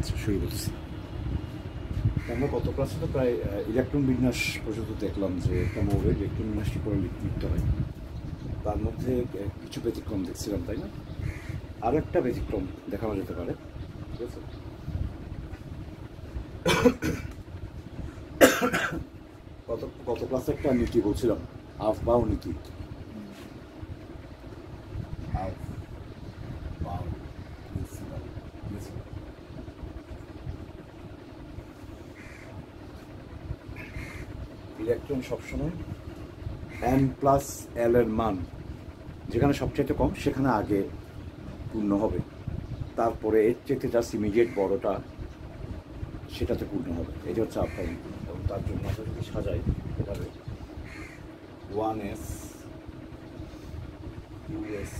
আচ্ছা শুরু করছি। আমরা গত ক্লাসে তো প্রায় ইলেকট্রন বিন্যাস পর্যন্ত দেখলাম যে একটা মৌলের ইলেকট্রন বিন্যাসটি করে লিখতে হয়, তার মধ্যে কিছু ব্যতিক্রম দেখছিলাম, তাই না? আরও একটা ব্যতিক্রম দেখানো যেতে পারে, ঠিক আছে? গত ক্লাসে একটা নীতি বলছিলাম, আফবাউ নীতি। ইলেকট্রন সবসময় n+l এর মান যেখানে সবচেয়ে কম সেখানে আগে পূর্ণ হবে, তারপরে এর চেয়ে জাস্ট ইমিডিয়েট বড়টা সেটাতে পূর্ণ হবে। এটা হচ্ছে আফবাউ নীতি। এবং তার জন্য আমরা যদি সাজাই এভাবে 1s 2s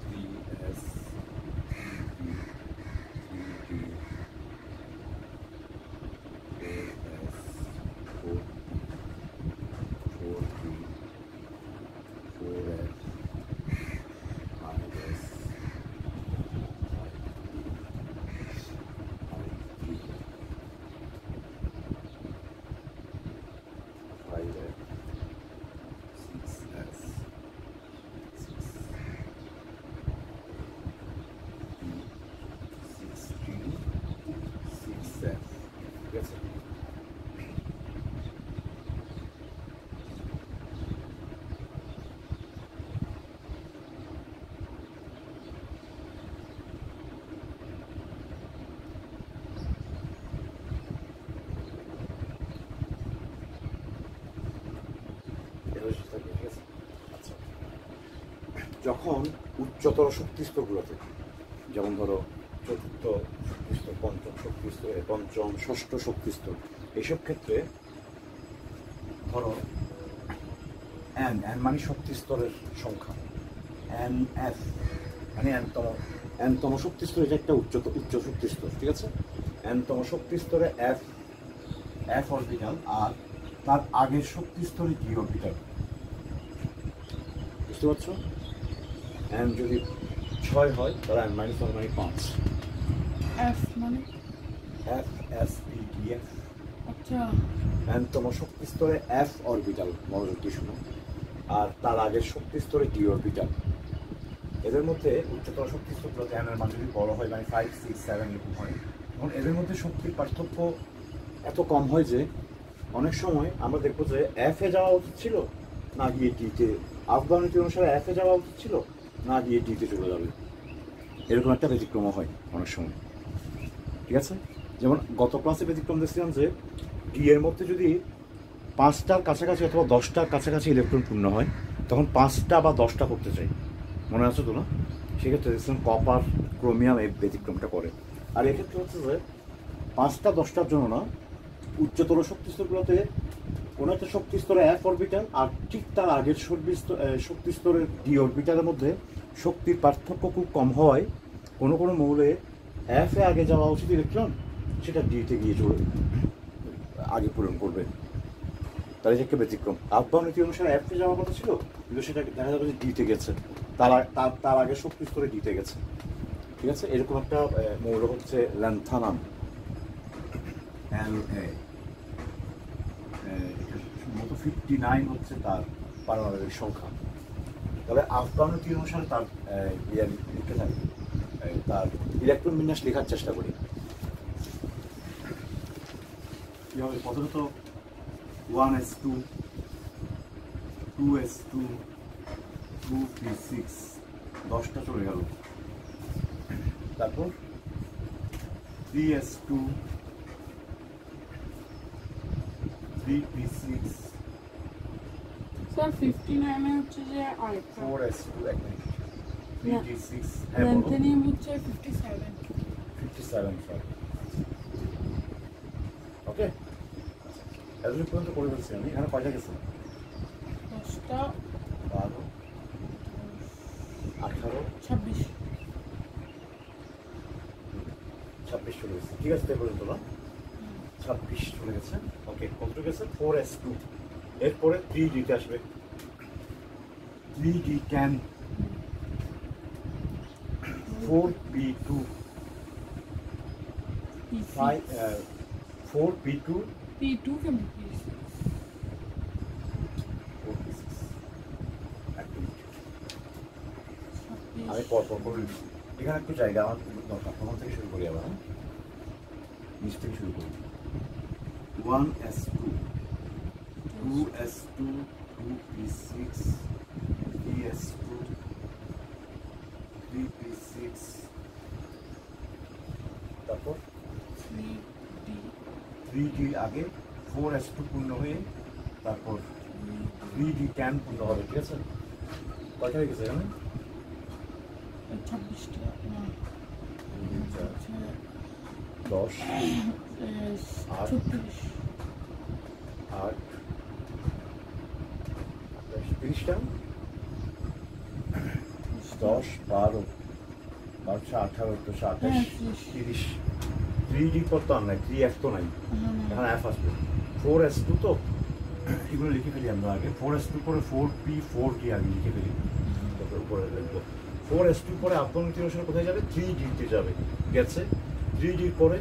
3s 6 আচ্ছা, যখন উচ্চতর শক্তিস্তরগুলোতে, যেমন ধরো চতুর্থ শক্তিস্তর, পঞ্চম শক্তিস্তর, পঞ্চম ষষ্ঠ শক্তিস্তর, এইসব ক্ষেত্রে ধরো n মানে শক্তিস্তরের সংখ্যা, nf মানে nতম শক্তিস্তর, এটা একটা উচ্চ শক্তিস্তর, ঠিক আছে? nতম শক্তিস্তরে f অরবিটাল আর তার আগের শক্তিস্তরে d অরবিটাল। বুঝতে পারছো? n যদি 6 হয় তাহলে n - 1 মানে 5। f মানে f s p d f। আচ্ছা, nতম শক্তিস্তরে f অরবিটাল, মনোযোগ দিয়ে শুনো, আর তার আগের শক্তিস্তরে d অরবিটাল। এদের মধ্যে উচ্চতর শক্তিস্তরগুলোতে n এর মান যদি বড় হয়, মানে 5 6 7 এরকম হয়, তখন এদের মধ্যে শক্তির পার্থক্য এত কম হয় যে অনেক সময় আমরা দেখবো যে f এ যাওয়া উচিত ছিল না গিয়ে d তে, আফবাউ নীতি অনুসারে f এ যাওয়া উচিত ছিল না গিয়ে d তে চলে যাবে। এরকম একটা ব্যতিক্রম হয় অনেক সময়, ঠিক আছে? যেমন গত ক্লাসে ব্যতিক্রম দেখছিলাম যে d এর মধ্যে যদি 5টার কাছাকাছি অথবা 10টার কাছাকাছি ইলেকট্রন পূর্ণ হয়, তখন 5টা বা 10টা করতে চাই, মনে আছে তো না? সেক্ষেত্রে দেখছিলাম কপার ক্রোমিয়াম এই ব্যতিক্রমটা করে। আর এক্ষেত্রে হচ্ছে যে 5টা 10টার জন্য না, উচ্চতর শক্তিস্তরগুলোতে কোনো একটা শক্তিস্তরে f অরবিটাল আর ঠিক তার আগের শক্তিস্তরের d অরবিটালের মধ্যে শক্তির পার্থক্য খুব কম হওয়ায় কোনো কোনো মৌলে f এ আগে যাওয়া উচিত ইলেকট্রন, সেটা d তে গিয়ে চলে আগে পূরণ করবে। তার একটা ব্যতিক্রম, আফবাউ নীতি অনুসারে f এ যাওয়ার কথা ছিল, কিন্তু সেটা দেখা যাবে যে d তে গেছে, তার আগে শক্তিস্তরে d তে গেছে, ঠিক আছে? এরকম একটা মৌল হচ্ছে ল্যান্থানাম, LA। সম্ভবত 59 হচ্ছে তার পারমাণবিক সংখ্যা। তবে আফবাউ নীতি অনুসারে তার লিখতে থাকি, তার ইলেকট্রন বিন্যাস লেখার চেষ্টা করি। কি হবে? প্রথমত 1s2 2s2 2p6, 10টা চলে গেল। তারপর 3s2 3p6, স্যার 59 এ হচ্ছে যে আরেকটা 4s2 এক মিনিট 3p6, ল্যান্থেনিয়াম হচ্ছে 57। 57 সরি, ওকে। এতদিন পর্যন্ত করে ফেলছি আমি। এখানে কয়টা গেছে? 10টা 12 18 26 26 চলে গেছে, ঠিক আছে? পর্যন্ত না 26 চলে গেছে, ওকে। কতটুকু গেছে? 4s2। এরপরে 3d তে আসবে, 3d10 4p2 4p2 P2 কেমন P6 4p6 এক মিনিট, 26 আমি পরপর করে লিখছি। এখানে একটু জায়গা আমার দরকার, প্রথম থেকে শুরু করি আবার, হ্যাঁ? নিচ থেকে শুরু করি। 1s2 2s2 2p6 3s2 3p6 তারপর 3D 3d আগে 4s2 পূর্ণ হয়ে তারপর 3d10 পূর্ণ হবে, ঠিক আছে? কয়টা হয়ে গেছে এখানে? 26টা না 10 8 36 8 30টা 10 12 18 তো 28 30 3d পর তো আর নাই, 3f তো নাই, এখন f আসবে। 4s2 তো এগুলো লিখে ফেলি আমরা আগে। 4s2 পরে 4p 4d আগে লিখে ফেলি, তারপর উপরে লিখবো। 4s2 পরে আপন অনুসারে কোথায় যাবে? 3d তে যাবে, গেছে। 3d পরে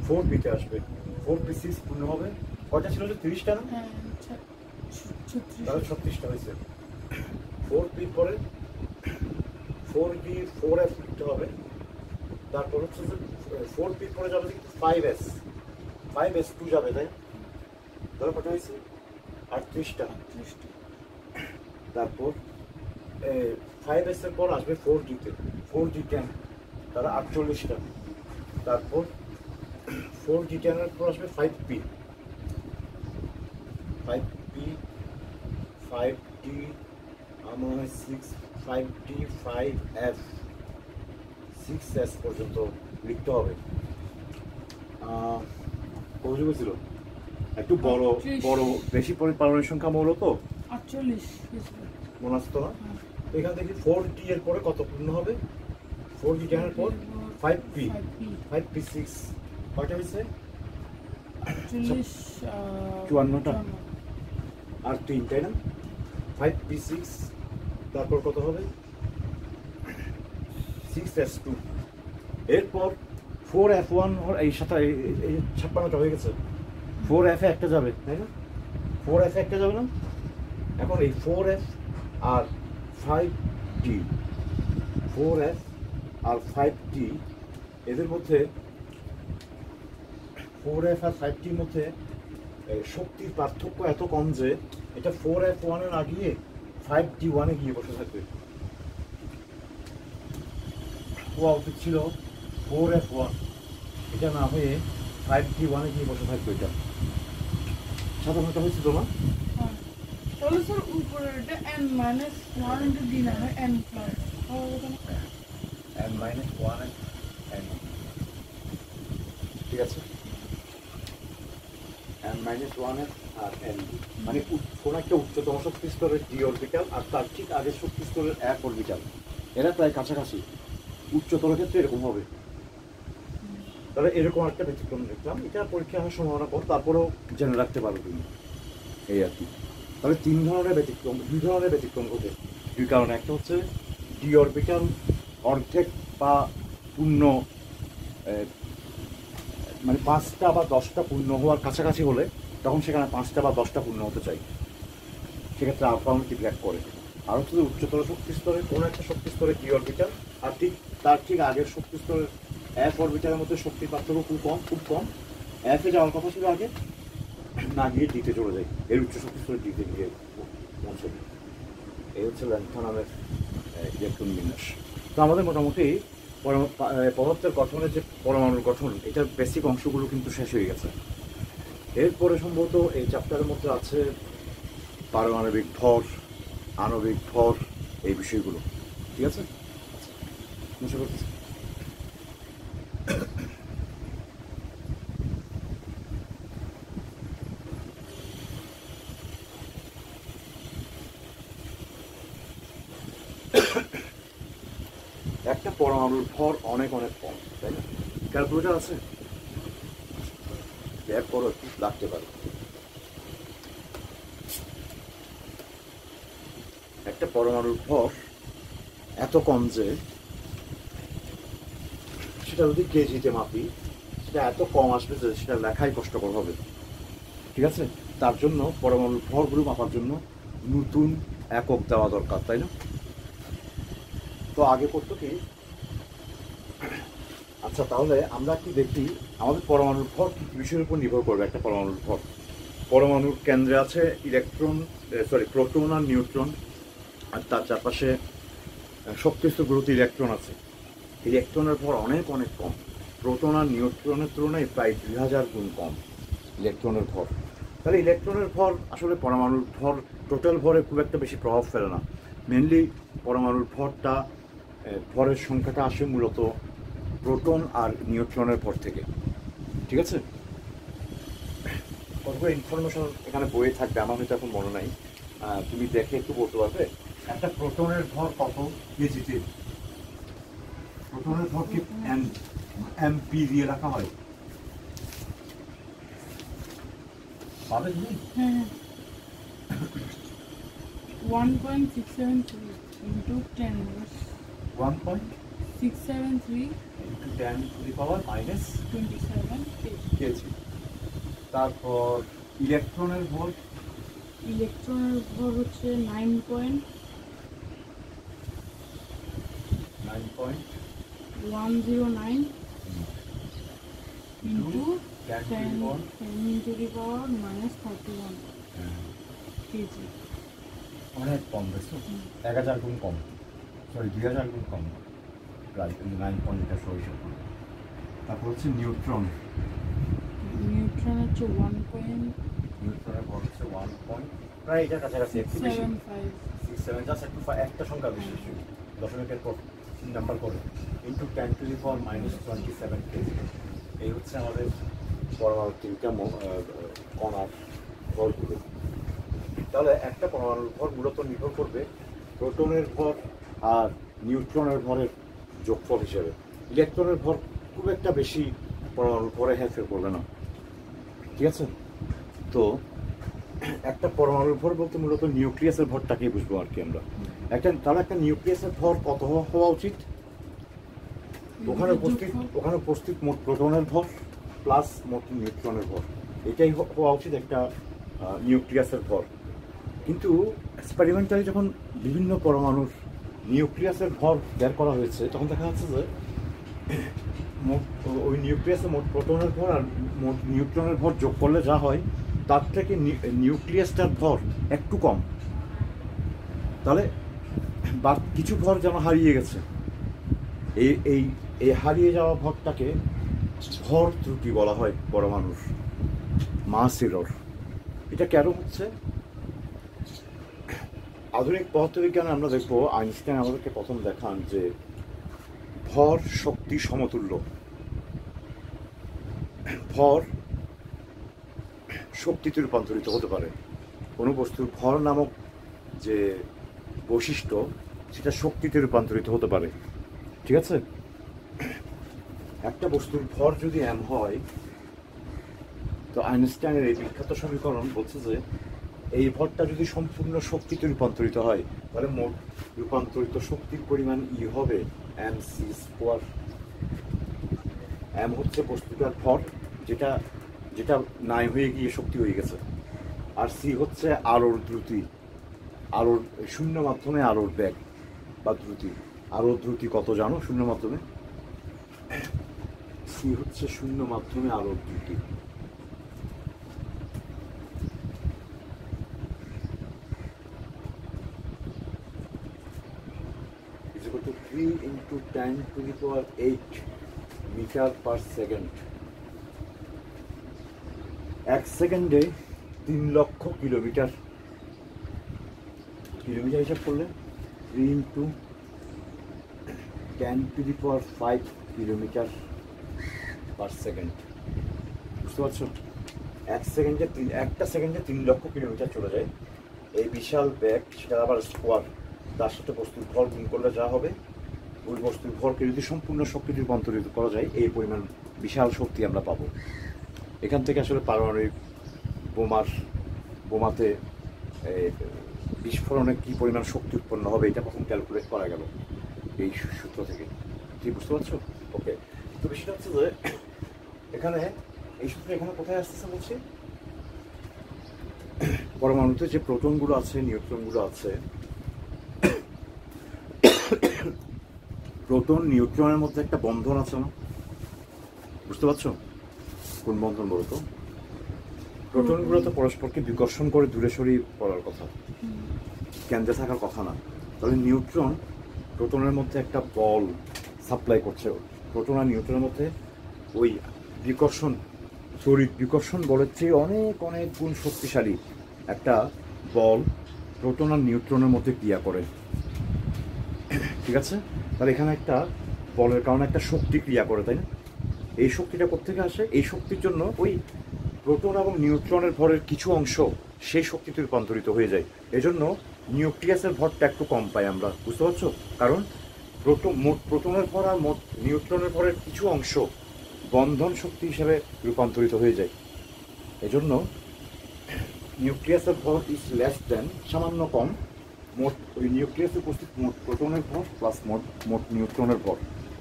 4b তে আসবে, 4p6 পূর্ণ হবে। কয়টা ছিল যে 30টা না? হ্যাঁ তাহলে 36টা হয়েছে। 4p পরে 4d 4f লিখতে হবে। তারপর হচ্ছে যে 4p পরে যাবে কিন্তু 5s 5s2 যাবে, তাই ধরো কত হয়েছে? 38টা। তারপর 5s এর পর আসবে 4d তে 4d10, তারা 48টা। তারপর 4d10 এর পর আসবে 5p 5d আমার 6 5d 5f 6s পর্যন্ত লিখতে হবে। কত ছিল? একটু বড় বড় বেশি পারমাণবিক সংখ্যা মৌল তো 48 মনে আসতো না। এখান থেকে 4d এর পরে কত পূর্ণ হবে? 4d এর পর 5p 5p6 কয়টা হয়েছে? 54টা আর 3, তাই না? 5p6 তারপর কত হবে? 6s2 এরপর 4f1 এই সাথে এই 56টা হয়ে গেছে। 4f এ একটা যাবে, তাই না? 4f এ একটা যাবে না? এখন এই 4f আর 5d 4f আর 5d এদের মধ্যে 4f আর 5d এর মধ্যে শক্তির পার্থক্য এত কম যে এটা 4f1 এ না গিয়ে 5d1 এ গিয়ে বসে থাকবে। হওয়া উচিত ছিল 4f1, এটা না হয়ে 5d1 এ গিয়ে বসে থাকবে। এটা সাধারণত হয়েছিল না? তাহলে স্যার উপরেরটা n minus 1 into d না হয় n plus n minus 1 n, ঠিক আছে? n minus 1 আর n মানে কোন একটা উচ্চতম শক্তি স্তরের d অরবিটাল আর তার ঠিক আগের শক্তি স্তরের f অরবিটাল, এরা প্রায় কাছাকাছি। উচ্চতর ক্ষেত্রে এরকম হবে। তাহলে এরকম একটা ব্যতিক্রম দেখলাম, এটা পরীক্ষা আসার সম্ভাবনা কম, তারপরেও জেনে রাখতে পারো তুমি, এই আর কি। তাহলে 3 ধরনের ব্যতিক্রম, 2 ধরনের ব্যতিক্রম ঘটে 2 কারণে। একটা হচ্ছে ডি অরবিটাল অর্ধেক বা পূর্ণ, মানে 5টা বা 10টা পূর্ণ হওয়ার কাছাকাছি হলে তখন সেখানে 5টা বা 10টা পূর্ণ হতে চাই, সেক্ষেত্রে আলফা মাল্টিপ্লাই করে। আর হচ্ছে উচ্চতর শক্তি স্তরে কোনো একটা শক্তি স্তরে ডি অরবিটাল আর ঠিক তার ঠিক আগের শক্তি স্তরের এফ অরবিটালের মধ্যে শক্তির পার্থক্য খুব কম। এফে যাওয়ার কথা ছিল আগে, না গিয়ে ডিতে চলে যায়, এর উচ্চ শক্তি স্তরে ডিতে গিয়ে পৌঁছে। এই হচ্ছে ল্যান্থনামের ইলেকট্রন বিন্যাস। তো আমাদের মোটামুটি পদার্থের গঠনের যে পরমাণুর গঠন, এটার বেসিক অংশগুলো কিন্তু শেষ হয়ে গেছে। এরপরে সম্ভবত এই চ্যাপ্টারের মধ্যে আছে পারমাণবিক ভর, আণবিক ভর, এই বিষয়গুলো, ঠিক আছে? আশা করতেছি। একটা পরমাণুর ভর অনেক অনেক কম, তাই না? ক্যালকুলেটার আছে, বের করো, একটু লাগতে পারে। একটা পরমাণুর ভর এত কম যে সেটা যদি কেজিতে মাপি সেটা এত কম আসবে যে সেটা লেখাই কষ্টকর হবে। ঠিক আছে, তার জন্য পরমাণুর ভরগুলো মাপার জন্য নতুন একক দেওয়া দরকার, তাই না? তো আগে করতো কি, আচ্ছা তাহলে আমরা কি দেখি আমাদের পরমাণুর ভর কি বিষয়ের উপর নির্ভর করবে? একটা পরমাণুর ভর, পরমাণুর কেন্দ্রে আছে ইলেকট্রন, প্রোটন আর নিউট্রন, আর তার চারপাশে শক্তি স্তরগুলোতে ইলেকট্রন আছে। ইলেকট্রনের ভর অনেক অনেক কম, প্রোটন আর নিউট্রনের তুলনায় প্রায় 2000 গুণ কম ইলেকট্রনের ভর। তাহলে ইলেকট্রনের ভর আসলে পরমাণুর ভর টোটাল ভরে খুব একটা বেশি প্রভাব ফেলে না। মেনলি পরমাণুর ভরটা, ভরের সংখ্যাটা আসে মূলত প্রোটন আর নিউট্রনের ভর থেকে। ঠিক আছে, কতগুলো ইনফরমেশন এখানে বইয়ে থাকবে, আমার হয়তো এখন মনে নাই, তুমি দেখে একটু বলতে পারবে একটা প্রোটনের ভর কত কেজিতে? প্রোটনের ভর কি এমপি দিয়ে রাখা হয়? পাবে তুমি? হ্যাঁ, 1.673 into 10 was 673 into 10 to the power minus 27 kg. KG. তারপর ইলেকট্রনের ভর, ইলেকট্রনের ভর হচ্ছে 9.109 into 10 into the power minus 31 kg. অনেক কম, দেখছো? 1000 গুণ কম, সরি 2000 গুণ কম, প্রায় 9 সরিষা। তারপর হচ্ছে নিউট্রন, নিউট্রন হচ্ছে 1. নিউট্রনের ভর হচ্ছে 1 প্রায় এটার কাছাকাছি, একটু বেশি, 675 67, জাস্ট একটু একটা সংখ্যা বেশি, দশমিকের পর 3 নাম্বার করে, into 10 to the power minus 27 KG. এই হচ্ছে আমাদের পরমাণু তিনটা কণার ভরগুলো। তাহলে একটা পরমাণুর ভর মূলত নির্ভর করবে প্রোটনের ভর আর নিউট্রনের ভরের যোগফল হিসেবে। ইলেকট্রনের ভর খুব একটা বেশি পরমাণুর ভরে হেরফের করবে না। ঠিক আছে, তো একটা পরমাণুর ভর বলতে মূলত নিউক্লিয়াসের ভরটাকেই বুঝবো আর কি আমরা। তাহলে একটা নিউক্লিয়াসের ভর কত হওয়া উচিত? ওখানে উপস্থিত মোট প্রোটনের ভর প্লাস মোট নিউট্রনের ভর, এটাই হওয়া উচিত একটা নিউক্লিয়াসের ভর। কিন্তু এক্সপেরিমেন্টালি যখন বিভিন্ন পরমাণুর নিউক্লিয়াসের ভর বের করা হয়েছে তখন দেখা যাচ্ছে যে ওই নিউক্লিয়াসে মোট প্রোটনের ভর আর মোট নিউট্রনের ভর যোগ করলে যা হয় তার থেকে নিউক্লিয়াসটার ভর একটু কম। তাহলে বা কিছু ভর যেন হারিয়ে গেছে। এই হারিয়ে যাওয়া ভরটাকে ভর ত্রুটি বলা হয় পরমাণুর, মাস এরর। এটা কেন হচ্ছে? আধুনিক পদার্থবিজ্ঞানে আমরা দেখবো আইনস্টাইন আমাদেরকে প্রথম দেখান যে ভর শক্তি সমতুল্য। ভর শক্তিতে রূপান্তরিত হতে পারে, কোনো বস্তুর ভর নামক যে বৈশিষ্ট্য সেটা শক্তিতে রূপান্তরিত হতে পারে। ঠিক আছে, একটা বস্তুর ভর যদি এম হয় তো আইনস্টাইনের এই বিখ্যাত সমীকরণ বলছে যে এই ভরটা যদি সম্পূর্ণ শক্তিতে রূপান্তরিত হয় তাহলে মোট রূপান্তরিত শক্তির পরিমাণ ই হবে mc²। এম হচ্ছে বস্তুটার ভর, যেটা যেটা নাই হয়ে গিয়ে শক্তি হয়ে গেছে, আর সি হচ্ছে আলোর দ্রুতি, আলোর শূন্য মাধ্যমে আলোর বেগ বা দ্রুতি। আলোর দ্রুতি কত জানো শূন্য মাধ্যমে? সি হচ্ছে শূন্য মাধ্যমে আলোর দ্রুতি। is equal to 3 into 10 to the power 8 metre per second. এক সেকেন্ডে 3 লক্ষ কিলোমিটার। কিলোমিটার হিসাব করলে 3 into 10 to the power 5 kilometre per second. বুঝতে পারছো? একটা সেকেন্ডে 3 লক্ষ কিলোমিটার চলে যায়। এই বিশাল ব্যাগ, সেটা আবার স্কোয়ার, তার সাথে বস্তুর ভর গুণ করলে যা হবে, ওই বস্তুর ভরকে যদি সম্পূর্ণ শক্তিতে রূপান্তরিত করা যায় এই পরিমাণ বিশাল শক্তি আমরা পাবো। এখান থেকে আসলে পারমাণবিক বোমাতে বিস্ফোরণে কী পরিমাণ শক্তি উৎপন্ন হবে এটা প্রথম ক্যালকুলেট করা গেল এই সূত্র থেকে। ঠিক বুঝতে পারছো? ওকে, তো বিষয়টা হচ্ছে যে এখানে এই সূত্রে এখানে কোথায় আসতেছে বলছি, পরমাণুতে যে প্রোটনগুলো আছে, নিউট্রনগুলো আছে, প্রোটন নিউট্রনের মধ্যে একটা বন্ধন আছে না, বুঝতে পারছো? কোন বন্ধন বলতো? প্রোটনগুলো তো পরস্পরকে বিকর্ষণ করে দূরে সরিয়ে পড়ার কথা, কেন্দ্রে থাকার কথা না। তাহলে নিউট্রন প্রোটনের মধ্যে একটা বল সাপ্লাই করছে, প্রোটন আর নিউট্রনের মধ্যে ওই বিকর্ষণ, তড়িৎ বিকর্ষণ বলের চেয়ে অনেক অনেক গুণ শক্তিশালী একটা বল প্রোটন আর নিউট্রনের মধ্যে ক্রিয়া করে, ঠিক আছে? তাহলে এখানে একটা বলের কারণে একটা শক্তি ক্রিয়া করে, তাই না? এই শক্তিটা কোত্থেকে আসে? এই শক্তির জন্য ওই প্রোটন এবং নিউট্রনের ভরের কিছু অংশ সেই শক্তিতে রূপান্তরিত হয়ে যায়। এজন্য নিউক্লিয়াসের ভরটা একটু কম পাই আমরা, বুঝতে পারছো? কারণ প্রোটনের ভর আর নিউট্রনের ভরের কিছু অংশ বন্ধন শক্তি হিসেবে রূপান্তরিত হয়ে যায়। এজন্য নিউক্লিয়াসের ভর ইজ লেস দেন, সামান্য কম, মোট ওই নিউক্লিয়াসে উপস্থিত মোট প্রোটনের ভর প্লাস মোট নিউট্রনের ভর।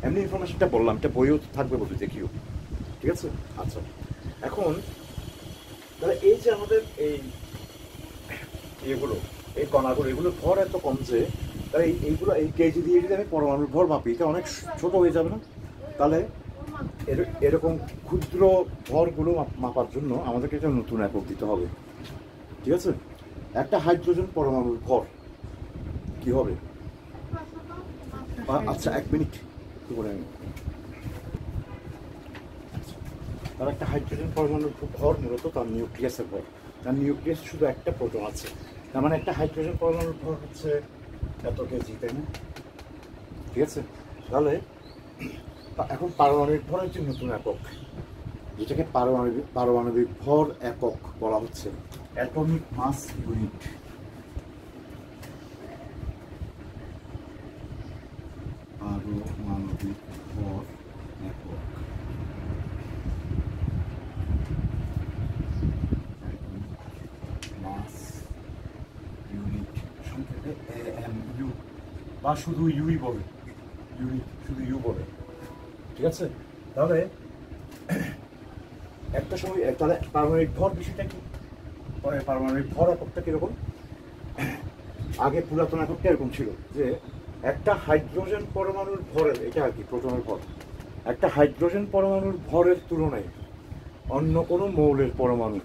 এমনি ইনফরমেশনটা বললাম, এটা বইও থাকবে বলতে দেখিও, ঠিক আছে? আচ্ছা, এখন তাহলে এই যে আমাদের এই এগুলো, এই কণাগুলো, এগুলোর ভর এত কম যে, তাহলে এইগুলো এই কেজি দিয়ে যদি আমি পরমাণুর ভর মাপি, এটা অনেক ছোট হয়ে যাবে না? তাহলে এরকম ক্ষুদ্র ভরগুলো মাপার জন্য আমাদেরকে একটা নতুন একক দিতে হবে, ঠিক আছে? একটা হাইড্রোজেন পরমাণুর ভর কি হবে? আচ্ছা, 1 মিনিট কি করে আমি, তার একটা হাইড্রোজেন পরমাণুর ভর মূলত তার নিউক্লিয়াসের ভর। তার নিউক্লিয়াস শুধু একটা প্রোটন আছে, তার মানে একটা হাইড্রোজেন পরমাণুর ভর হচ্ছে এত কেজি, তাই না? ঠিক আছে? তাহলে এখন পারমাণবিক ভরের যে নতুন একক, যেটাকে পারমাণবিক ভর একক বলা হচ্ছে, অ্যাটমিক মাস ইউনিট। পারমাণবিক ভর একক, মাস ইউনিট, সংক্ষেপে AMU, বা শুধু ইউই বলে, ইউনিট শুধু ইউ বলে, ঠিক আছে? তাহলে একটা সময়, তাহলে পারমাণবিক ভর বিষয়টা কি? পারমাণবিক ভর এককটা কিরকম? আগে পুরাতন এককটা এরকম ছিল যে একটা হাইড্রোজেন পরমাণুর ভরের, এটা আর কি প্রোটনের ভর, একটা হাইড্রোজেন পরমাণুর ভরের তুলনায় অন্য কোনো মৌলের পরমাণু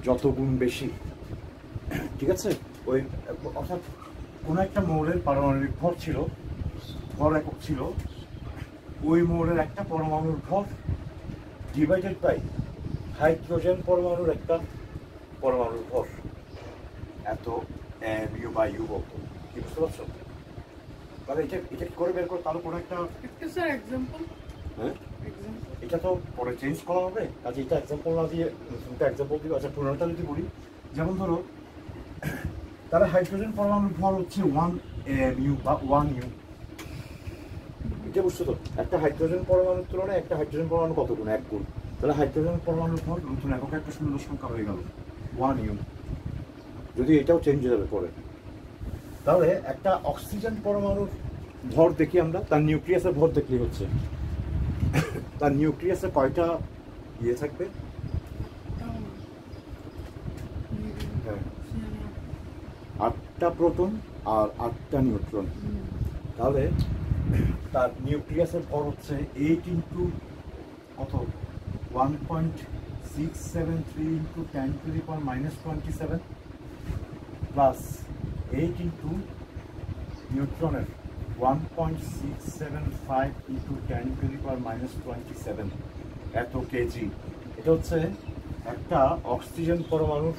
যত গুণ বেশি, ঠিক আছে? ওই অর্থাৎ কোনো একটা মৌলের পারমাণবিক ভর ছিল, ভর একক ছিল, ওই মৌলের একটা পরমাণুর ভর ডিভাইডেড বাই হাইড্রোজেন পরমাণুর একটা পরমাণুর ভর, এত মিউ বাই ইউ বলতো, কি বুঝতে পারছো? তাহলে এটা কি করে বের করে, তাহলে কোনো একটা স্যার এক্সাম্পল, হ্যাঁ এটা তো পরে চেঞ্জ করা হবে, কাজে এটা এক্সাম্পল না দিয়ে নতুনটা এক্সাম্পল দিব। আচ্ছা, পুরোনোটা যদি বলি, যেমন ধরো তাহলে হাইড্রোজেন পরমাণুর ভর হচ্ছে 1 মিউ বা 1 ইউ, এটা বুঝছো তো? একটা হাইড্রোজেন পরমাণুর তুলনায় একটা হাইড্রোজেন পরমাণু কত গুণ? 1 গুণ। তাহলে হাইড্রোজেন পরমাণুর ভর নতুন একক একটা সুন্দর সংখ্যা হয়ে গেল 1 ইউ, যদি এটাও চেঞ্জ হয়ে যাবে পরে। তাহলে একটা অক্সিজেন পরমাণুর ভর দেখি আমরা, তার নিউক্লিয়াসের ভর দেখলেই হচ্ছে। তার নিউক্লিয়াসে কয়টা ইয়ে থাকবে? হ্যাঁ, 8টা প্রোটন আর 8টা নিউট্রন। তাহলে তার নিউক্লিয়াসের ভর হচ্ছে 8 ইন্টু কত, 1.673 into 10 to the power -27 plus 8 into নিউট্রনের 1.675 ইন্টু 10 টু দি পাওয়ার -27, এত কেজি। এটা হচ্ছে একটা অক্সিজেন পরমাণুর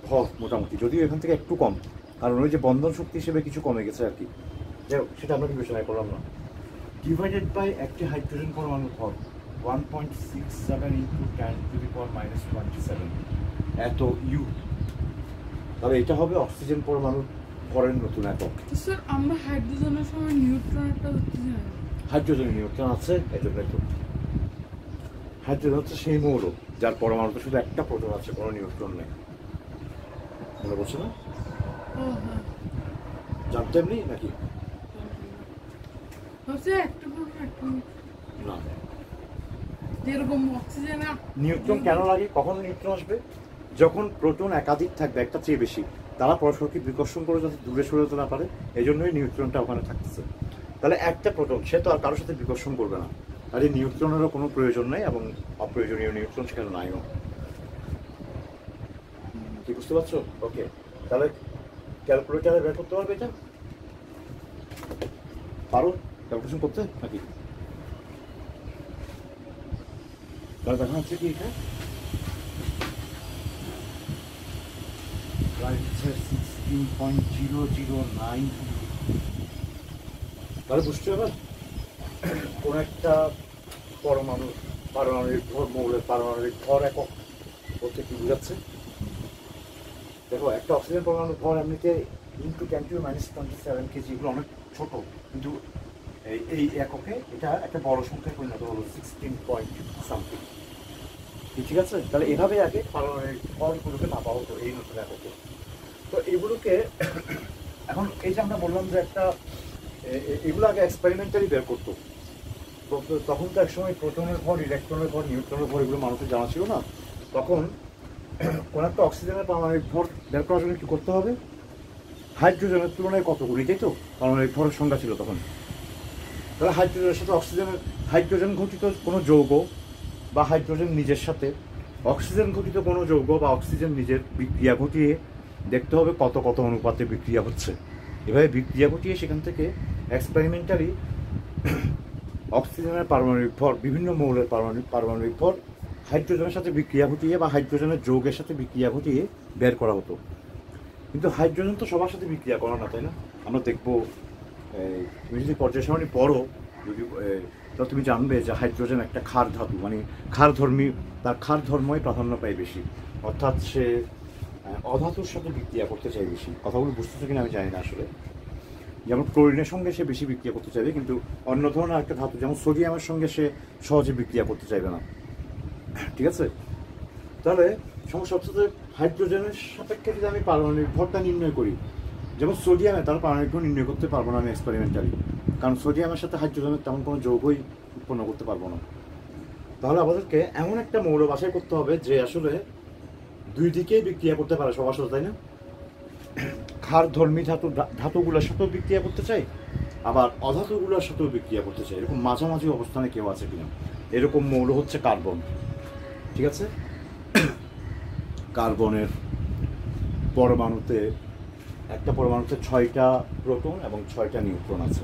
ভর মোটামুটি, যদিও এখান থেকে একটু কম, কারণ ওই যে বন্ধন শক্তি হিসেবে কিছু কমে গেছে আর কি, যাই হোক সেটা আমরা বিবেচনা করলাম না। ডিভাইডেড বাই একটি হাইড্রোজেন পরমাণুর ভর 1.67 ইন্টু 10 টু দি পাওয়ার -27, এত ইউ। তাহলে এটা হবে অক্সিজেন পরমাণুর ভরের নতুন একক। স্যার আমরা হাইড্রোজেনের সময় নিউট্রনটা হচ্ছে না, হাইড্রোজেন নিউট্রন আছে, এই জন্য একটু হাইড্রোজেন হচ্ছে সেই মৌল যার পরমাণুতে শুধু একটা প্রোটন আছে, কোনো নিউট্রন নেই, মনে বলছো না? ও হ্যাঁ, জানতেন নি নাকি? হচ্ছে একটা প্রোটন একটা না, যেরকম অক্সিজেন নিউট্রন কেন লাগে? কখন নিউট্রন আসবে? যখন প্রোটন একাধিক থাকবে, একটা চেয়ে বেশি, তারা পরস্পরকে বিকর্ষণ করে যাতে দূরে সরে যেতে না পারে, এই জন্যই নিউট্রনটা ওখানে থাকতেছে। তাহলে একটা প্রোটন সে তো আর কারোর সাথে বিকর্ষণ করবে না, আর এই নিউট্রনেরও কোনো প্রয়োজন নেই, এবং অপ্রয়োজনীয় নিউট্রন সেখানে নাইও। কি বুঝতে পারছো? ওকে, তাহলে ক্যালকুলেটারে বের করতে পারবে এটা? পারো ক্যালকুলেশন করতে নাকি? তাহলে দেখা হচ্ছে কি এটা প্রায় হচ্ছে 16.009। তাহলে বুঝতে হবে কোন একটা পরমাণু, পারমাণবিক ভর, মৌলের পারমাণবিক ভর একক বলতে কি বোঝাচ্ছে? দেখো, একটা অক্সিজেন পরমাণুর ভর এমনিতে ইন্টু 10⁻⁻27 কেজি, এগুলো অনেক ছোট, কিন্তু এই এককে এটা একটা বড় সংখ্যায় পরিণত হলো 16 ঠিক আছে? তাহলে এভাবে আগে পারমাণবিক ভরগুলোকে মাপা হতো এই নতুন এককে। তো এগুলোকে এখন এই যে আমরা বললাম যে একটা এগুলো আগে এক্সপেরিমেন্টালি বের করতো। তখন তো একসময় প্রোটনের ভর, ইলেকট্রনের ভর, নিউট্রনের ভর এগুলো মানুষের জানা ছিল না। তখন কোন একটা অক্সিজেনের পারমাণবিক ভর বের করার জন্য কি করতে হবে? হাইড্রোজেনের তুলনায় কতগুলি, তাই তো? পারমাণবিক ভরের সংখ্যা ছিল তখন। তাহলে হাইড্রোজেনের সাথে অক্সিজেনের, হাইড্রোজেন ঘটিত কোনো যৌগ বা হাইড্রোজেন নিজের সাথে অক্সিজেন ঘটিত কোনো যৌগ বা অক্সিজেন নিজের বিক্রিয়া ঘটিয়ে দেখতে হবে কত কত অনুপাতে বিক্রিয়া হচ্ছে। এভাবে বিক্রিয়া ঘটিয়ে সেখান থেকে এক্সপেরিমেন্টালি অক্সিজেনের পারমাণবিক ভর, বিভিন্ন মৌলের পারমাণবিক ভর হাইড্রোজেনের সাথে বিক্রিয়া ঘটিয়ে বা হাইড্রোজেনের যৌগের সাথে বিক্রিয়া ঘটিয়ে বের করা হতো। কিন্তু হাইড্রোজেন তো সবার সাথে বিক্রিয়া করে না, তাই না? আমরা দেখবো, তুমি যদি পর্যায় সারণী পড়ো, যদি তাহলে তুমি জানবে যে হাইড্রোজেন একটা ক্ষার ধাতু, মানে ক্ষারধর্মী, তার ক্ষার ধর্মই প্রাধান্য পায় বেশি, অর্থাৎ সে অধাতুর সাথে বিক্রিয়া করতে চায় বেশি। কথাগুলো বুঝতেছো কিনা আমি জানি না আসলে। যেমন ক্লোরিনের সঙ্গে সে বেশি বিক্রিয়া করতে চাইবে, কিন্তু অন্য ধরনের একটা ধাতু যেমন সোডিয়ামের সঙ্গে সে সহজে বিক্রিয়া করতে চাইবে না। ঠিক আছে? তাহলে সমস্যা হচ্ছে যে হাইড্রোজেনের সাপেক্ষে যদি আমি পারমাণবিক ভরটা নির্ণয় করি, যেমন সোডিয়ামে, তার পারমাণবিক ভর নির্ণয় করতে পারবো না আমি এক্সপেরিমেন্টালি, কারণ সোডিয়ামের সাথে হাইড্রোজেনের তেমন কোনো যৌগই উৎপন্ন করতে পারবো না। তাহলে আমাদেরকে এমন একটা মৌল বাছাই করতে হবে যে আসলে দুই দিকেই বিক্রিয়া করতে পারে সবার সাথে, তাই না? ক্ষারধর্মী ধাতুগুলোর সাথেও বিক্রিয়া করতে চাই, আবার অধাতুগুলোর সাথেও বিক্রিয়া করতে চাই, এরকম মাঝামাঝি অবস্থানে কেউ আছে কিনা। এরকম মৌল হচ্ছে কার্বন। ঠিক আছে? কার্বনের পরমাণুতে, একটা পরমাণুতে 6টা প্রোটন এবং 6টা নিউট্রন আছে।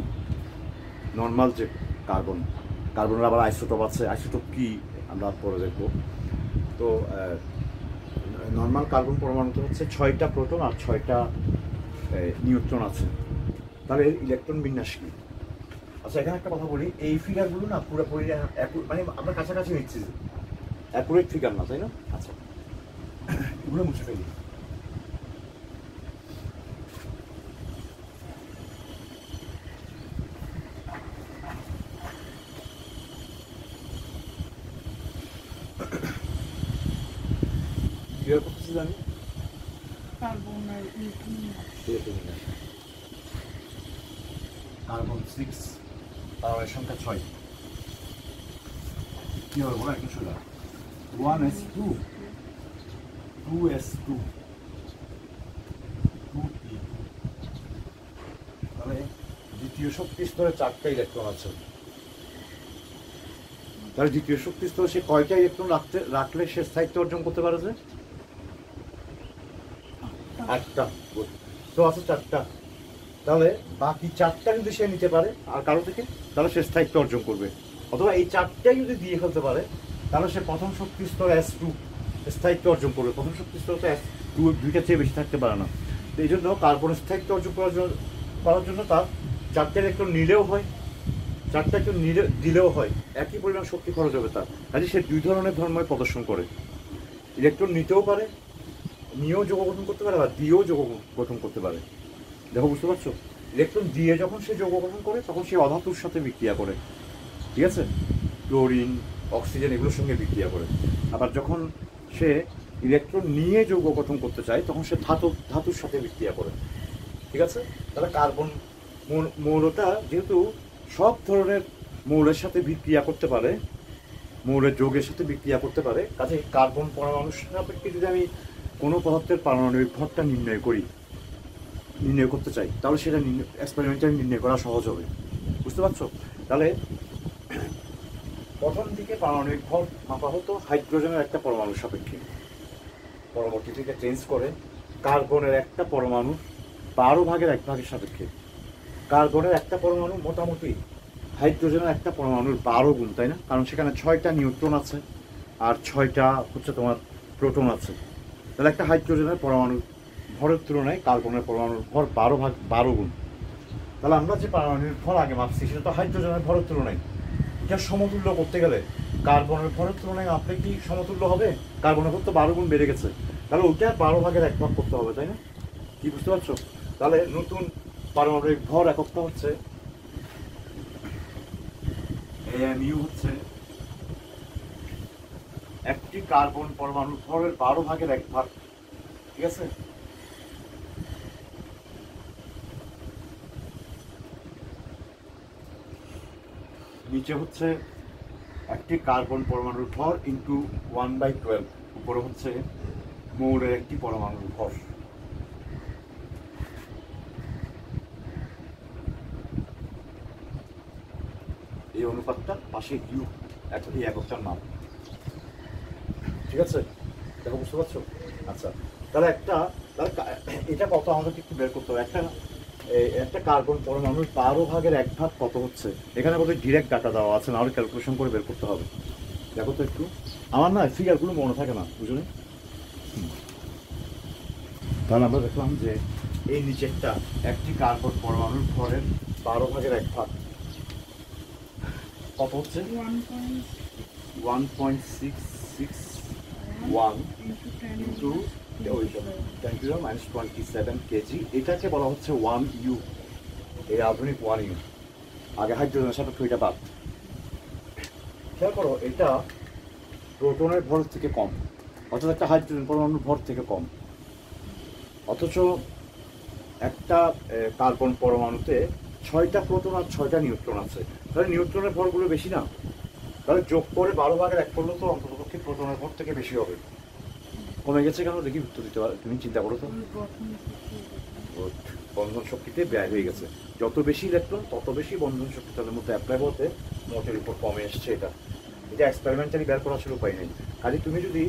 নর্মাল যে কার্বনের আবার আইসোটোপ আছে। আইসোটোপ কি আমরা পরে দেখবো। তো নর্মাল কার্বন পরমাণুতে হচ্ছে 6টা প্রোটন আর 6টা নিউট্রন আছে। তাহলে ইলেকট্রন বিন্যাস কি? আচ্ছা, এখানে একটা কথা বলি, এই ফিগারগুলো না পুরোপুরি মানে আমরা কাছাকাছি নিচ্ছি, অ্যাকুরেট ফিগার না, তাই না? আচ্ছা, এগুলো মুছে ফেলি। ক্লিয়ার করতেছি জানি কার্বন আর কার্বন 6, পারমাণবিক সংখ্যা 6। কি হবে বলো একটু সোজা? 1s2, 2s2, 2p2। তাহলে দ্বিতীয় শক্তি স্তরে 4টা ইলেকট্রন আছে। তাহলে দ্বিতীয় শক্তি স্তরে সে কয়টা ইলেকট্রন রাখলে সে স্থায়িত্ব অর্জন করতে পারে? যে 8টা। তো আছে 4টা। তাহলে বাকি 4টা যদি সে নিতে পারে আর কারো থেকে, তাহলে সে স্থায়িত্ব অর্জন করবে। অথবা এই 4টাই যদি দিয়ে ফেলতে পারে, তাহলে সে প্রথম শক্তি স্তর S2 স্থায়িত্ব অর্জন করবে। প্রথম শক্তি স্তর তো S2 দুইটা চেয়ে বেশি থাকতে পারে না। তো এই জন্য কার্বনের স্থায়িত্ব অর্জন করার জন্য তার 4টা ইলেকট্রন নিলেও হয়, 4টা ইলেকট্রন দিলেও হয়, একই পরিমাণ শক্তি খরচ হবে তার। কাজে সে দুই ধরনের ধর্মই প্রদর্শন করে। ইলেকট্রন নিতেও পারে, নিয়েও যৌগ গঠন করতে পারে, বা দিয়েও যৌগ গঠন করতে পারে। দেখো, বুঝতে পারছো? ইলেকট্রন দিয়ে যখন সে যৌগ গঠন করে তখন সে অধাতুর সাথে বিক্রিয়া করে। ঠিক আছে? ক্লোরিন, অক্সিজেন এগুলোর সঙ্গে বিক্রিয়া করে। আবার যখন সে ইলেকট্রন নিয়ে যৌগ গঠন করতে চায় তখন সে ধাতুর সাথে বিক্রিয়া করে। ঠিক আছে? তাহলে কার্বন মৌলটা যেহেতু সব ধরনের মৌলের সাথে বিক্রিয়া করতে পারে, মৌলের যৌগের সাথে বিক্রিয়া করতে পারে। কাজে কার্বন পরমাণুর সাপেক্ষে যদি আমি কোনো পদার্থের পারমাণবিক ভরটা নির্ণয় করতে চাই, তাহলে সেটা এক্সপেরিমেন্টালি নির্ণয় করা সহজ হবে। বুঝতে পারছো? তাহলে প্রথম দিকে পারমাণবিক ভর মাপা হতো হাইড্রোজেনের একটা পরমাণুর সাপেক্ষে, পরবর্তী থেকে চেঞ্জ করে কার্বনের একটা পরমাণু 12/1 সাপেক্ষে। কার্বনের একটা পরমাণু মোটামুটি হাইড্রোজেনের একটা পরমাণুর 12 গুণ, তাই না? কারণ সেখানে 6টা নিউট্রন আছে আর 6টা হচ্ছে তোমার প্রোটন আছে। তাহলে একটা হাইড্রোজেনের পরমাণু ভরের তুলনায় কার্বনের পরমাণুর ভর 12 গুণ। তাহলে আমরা যে পারমাণবিক ভর আগে মাপছি সেটা তো হাইড্রোজেনের ভরের তুলনায়। এটা সমতুল্য করতে গেলে কার্বনের ভরের তুলনায় মাপলে কি সমতুল্য হবে? কার্বনের ভর তো 12 গুণ বেড়ে গেছে, তাহলে ওইটা 12/1 করতে হবে, তাই না? কি বুঝতে পারছো? তাহলে নতুন পারমাণবিক ভর এককটা হচ্ছে AMU, হচ্ছে একটি কার্বন পরমাণুর ভরের 12/1। ঠিক আছে? নিচে হচ্ছে একটি কার্বন পরমাণুর ভর ইন্টু 1/12, উপরে হচ্ছে মৌলের একটি পরমাণুর ভর। এই অনুপাতটা পাশে ইউ এই এককটার নাম। ঠিক আছে? দেখো, বুঝতে পারছো? আচ্ছা, তাহলে এটা কত আমাদেরকে একটু বের করতে হবে। একটা কার্বন পরমাণুর 12/1 কত হচ্ছে? এখানে বোধহয় ডিরেক্ট ডাটা দেওয়া আছে, না, আরো ক্যালকুলেশন করে বের করতে হবে। দেখো তো একটু, আমার না ফিগারগুলো মনে থাকে না, বুঝলি? তাহলে আমরা দেখলাম যে এই নিচেরটা একটি কার্বন পরমাণুর ভরের 12/1 কত হচ্ছে? 1.661 ইন্টু 10⁻27 কেজি। এটাকে বলা হচ্ছে 1U, এই আধুনিক 1U। আগে হাইড্রোজেনের সাথে এটা বাদ। খেয়াল করো, এটা প্রোটনের ভর থেকে কম, অর্থাৎ একটা হাইড্রোজেন পরমাণুর ভর থেকে কম। অথচ একটা কার্বন পরমাণুতে 6টা প্রোটন আর 6টা নিউট্রন আছে। তাহলে নিউট্রনের ভরগুলো বেশি না? তাহলে যোগ করে 12/1 করলে তো অন্ততপক্ষে প্রোটনের ভর থেকে বেশি হবে। কমে গেছে কেন দেখি, উত্তর দিতে পারে? তুমি চিন্তা করো তো। বন্ধন শক্তিতে ব্যয় হয়ে গেছে। যত বেশি ইলেকট্রন তত বেশি বন্ধন শক্তি তাদের মধ্যে অ্যাপ্লাই করতে মোটের উপর কমে এসছে। এটা এক্সপেরিমেন্টালি বের করার ছিল উপায় নেই। কাজে তুমি যদি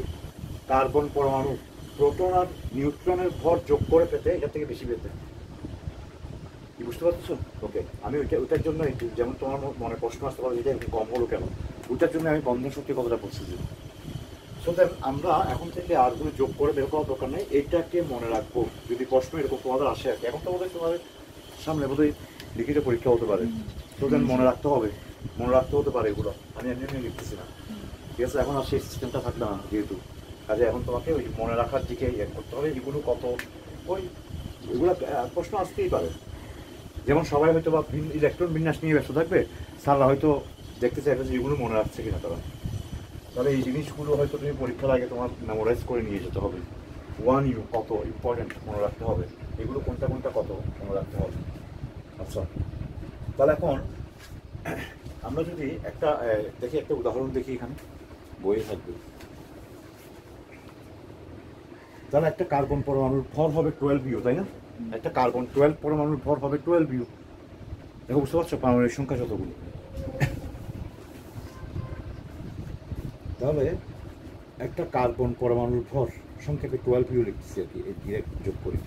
কার্বন পরমাণু প্রোটন আর নিউট্রনের ভর যোগ করে পেতে, এটার থেকে বেশি পেতে। কি বুঝতে পারছো? ওকে, আমি ওইটার জন্য একটু, যেমন তোমার মনে প্রশ্ন আসতে পারে যেটা একটু কম হলো কেন, ওইটার জন্য আমি বন্ধন শক্তি কতটা করছি। সো দেন আমরা এখন থেকে আরগুলো যোগ করে বের করার দরকার নেই, এইটাকে মনে রাখবো। যদি প্রশ্ন এরকম তোমাদের আসে আর কি, এখন তো বোধহয় তোমাদের সামনে বোধহয় লিখিত পরীক্ষা হতে পারে, তো দেন মনে রাখতে হতে পারে এগুলো। আমি এমনি লিখতেছি না, ঠিক আছে? এখন আর সেই সিস্টেমটা থাকবে না যেহেতু। কাজে এখন তোমাকে ওই মনে রাখার দিকে ইয়ে করতে হবে, এগুলো কত, এগুলো প্রশ্ন আসতেই পারে। যেমন সবাই হয়তো বা ইলেকট্রন বিন্যাস নিয়ে ব্যস্ত থাকবে, স্যাররা হয়তো দেখতে চাইবে যে এগুলো মনে রাখছে কিনা তারা। তাহলে এই জিনিসগুলো হয়তো তুমি পরীক্ষার আগে তোমার মেমোরাইজ করে নিয়ে যেতে হবে। 1U কত ইম্পর্টেন্ট মনে রাখতে হবে, এগুলো কোনটা কত মনে রাখতে হবে। আচ্ছা, তাহলে এখন আমরা যদি একটা উদাহরণ দেখি, এখানে বইয়ে থাকবে। তাহলে একটা কার্বন পরমাণুর ভর হবে 12U, তাই না? একটা কার্বন 12 পরমাণুর ভর হবে 12U। দেখো, বুঝতে পারছো পারমাণবিক সংখ্যা যতগুলো। তাহলে একটা কার্বন পরমাণুর ভর সংক্ষেপে 12U লিখতেছি আর কি, এই ডিরেক্ট যোগ করি।